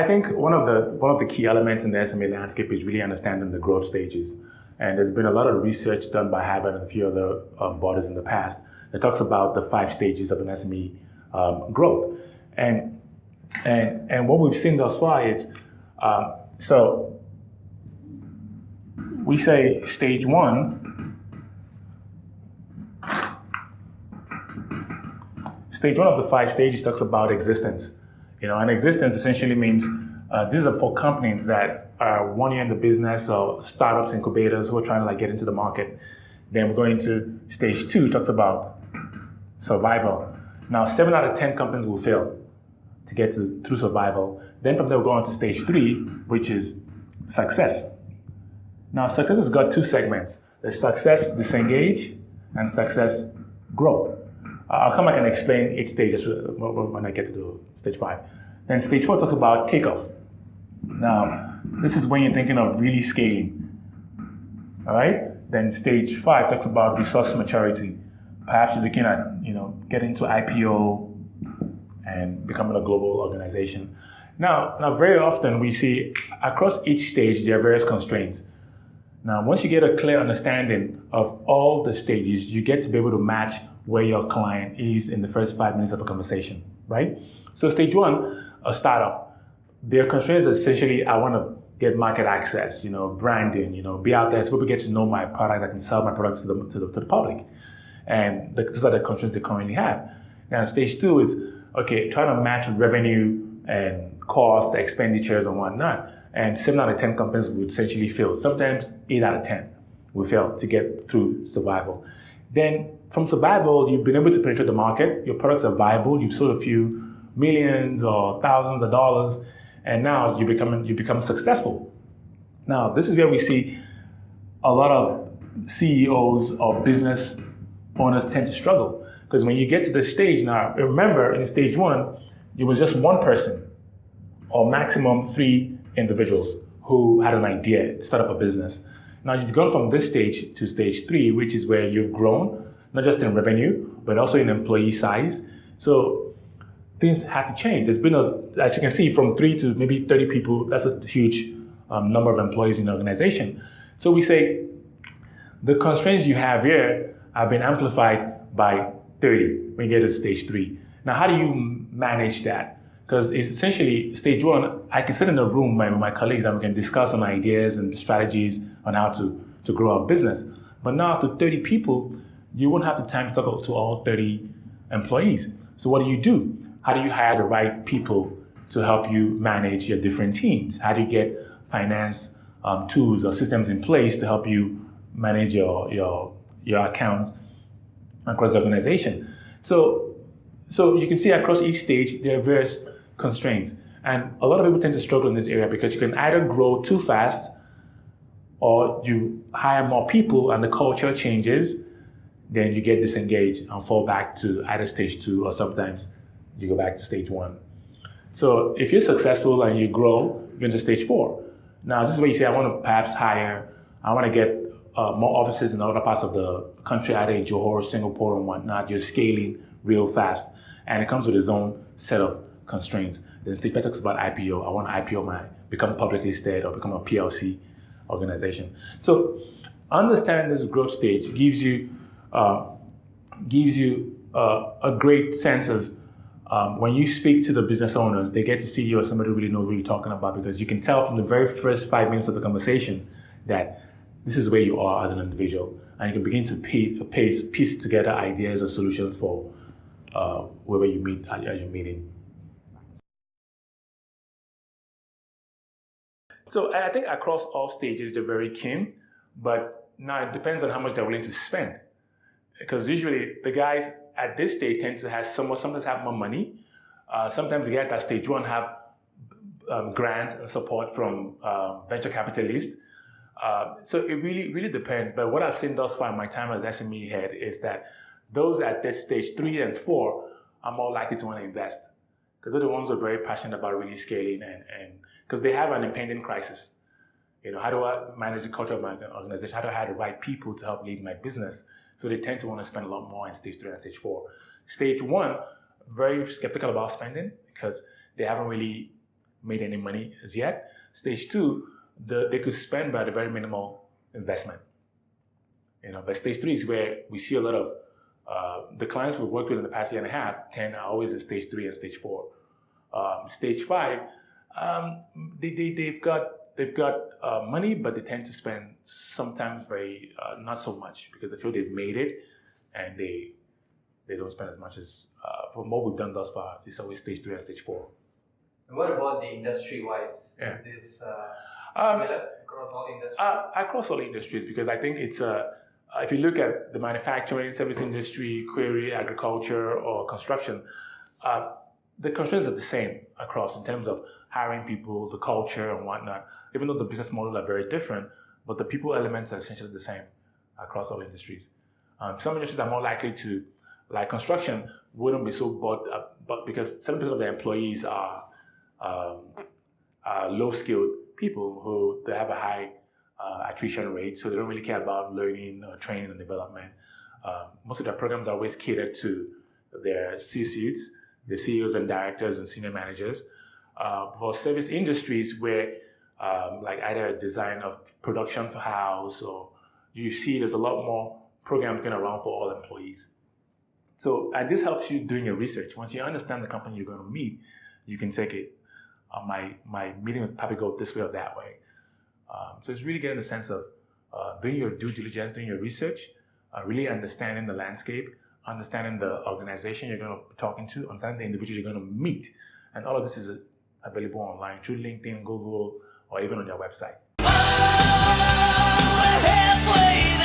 I think one of the key elements in the SME landscape is really understanding the growth stages. And there's been a lot of research done by Harvard and a few other bodies in the past that talks about the 5 stages of an SME growth. And what we've seen thus far is, so we say stage 1. Stage 1 of the 5 stages talks about existence. And existence essentially means these are for companies that are 1 year in the business or startups, incubators who are trying to get into the market. Then we're going to stage 2, talks about survival. Now, 7 out of 10 companies will fail to get through survival. Then from there, we'll go on to stage 3, which is success. Now, success has got 2 segments. There's success disengage and success grow. I'll come back and explain each stage when I get to stage 5. Then stage 4 talks about takeoff. Now, this is when you're thinking of really scaling. All right? Then stage 5 talks about resource maturity. Perhaps you're looking at, getting to IPO and becoming a global organization. Now, very often we see across each stage there are various constraints. Now, once you get a clear understanding of all the stages, you get to be able to match where your client is in the first 5 minutes of a conversation, right? So stage 1, a startup, their constraints are essentially, I want to get market access, branding, be out there so people get to know my product, I can sell my products to the public. And those are the constraints they currently have. Now, stage 2 is, trying to match revenue and cost, expenditures and whatnot. And 7 out of 10 companies would essentially fail. Sometimes 8 out of 10 will fail to get through survival. Then from survival, you've been able to penetrate the market. Your products are viable. You've sold a few millions or thousands of dollars, and now you become successful. Now, this is where we see a lot of CEOs or business owners tend to struggle. Because when you get to this stage now, remember in stage 1, it was just 1 person or maximum 3 individuals who had an idea to start up a business. Now you've gone from this stage to stage 3, which is where you've grown, not just in revenue, but also in employee size. So things have to change. There's been as you can see, from 3 to maybe 30 people, that's a huge number of employees in the organization. So we say the constraints you have here have been amplified by 30 when you get to stage 3. Now, how do you manage that? Because it's essentially stage 1, I can sit in a room with my colleagues and we can discuss some ideas and strategies on how to grow our business. But now to 30 people, you won't have the time to talk to all 30 employees. So what do? How do you hire the right people to help you manage your different teams? How do you get finance tools or systems in place to help you manage your accounts across the organization? So you can see across each stage, there are various constraints. And a lot of people tend to struggle in this area because you can either grow too fast or you hire more people and the culture changes, then you get disengaged and fall back to either stage 2 or sometimes you go back to stage 1. So if you're successful and you grow, you're into stage 4. Now, this is where you say, I want to get more offices in other parts of the country, either in Johor, Singapore, and whatnot. You're scaling real fast. And it comes with its own set of constraints. Then stage 5 talks about IPO. I want to IPO become publicly listed or become a PLC organization. So understanding this growth stage gives you a great sense of when you speak to the business owners, they get to see you as somebody who really knows what you're talking about, because you can tell from the very first 5 minutes of the conversation that this is where you are as an individual, and you can begin to piece together ideas or solutions for whoever you meet at your meeting. So I think across all stages, they're very keen, but now it depends on how much they're willing to spend. Because usually the guys at this stage tend to sometimes have more money. Sometimes the guys at stage 1 have grants and support from venture capitalists. So it really depends. But what I've seen thus far in my time as SME head is that those at this stage 3 and 4 are more likely to want to invest, because they're the ones who are very passionate about really scaling and because they have an impending crisis. How do I manage the culture of my organization? How do I hire the right people to help lead my business? So they tend to want to spend a lot more in stage 3 and stage 4. Stage 1, very skeptical about spending because they haven't really made any money as yet. Stage 2, they could spend by the very minimal investment. But stage 3 is where we see a lot of the clients we've worked with in the past year and a half are always in stage 3 and stage 4. Stage 5, they've got money, but they tend to spend sometimes very not so much because they feel they've made it, and they don't spend as much as from what we've done thus far. It's always stage 3 and stage 4. And what about the industry-wise? Yeah. Is this similar across all industries? Across all industries, because I think it's if you look at the manufacturing, service industry, quarry, agriculture, or construction, the constraints are the same across in terms of hiring people, the culture, and whatnot. Even though the business models are very different, but the people elements are essentially the same across all industries. Some industries are more likely to, like construction, wouldn't be so but because 70% of the employees are low-skilled people who they have a high attrition rate, so they don't really care about learning or training and development. Most of their programs are always catered to their C-suites, the CEOs and directors and senior managers. For service industries where like either a design of production for house, or you see there's a lot more programs going around for all employees. So, and this helps you doing your research. Once you understand the company you're going to meet, you can take it. My meeting would probably go this way or that way. So it's really getting a sense of doing your due diligence, doing your research, really understanding the landscape, understanding the organization you're going to be talking to, understanding the individuals you're going to meet. And all of this is available online through LinkedIn, Google, or even on their website. Oh, we're halfway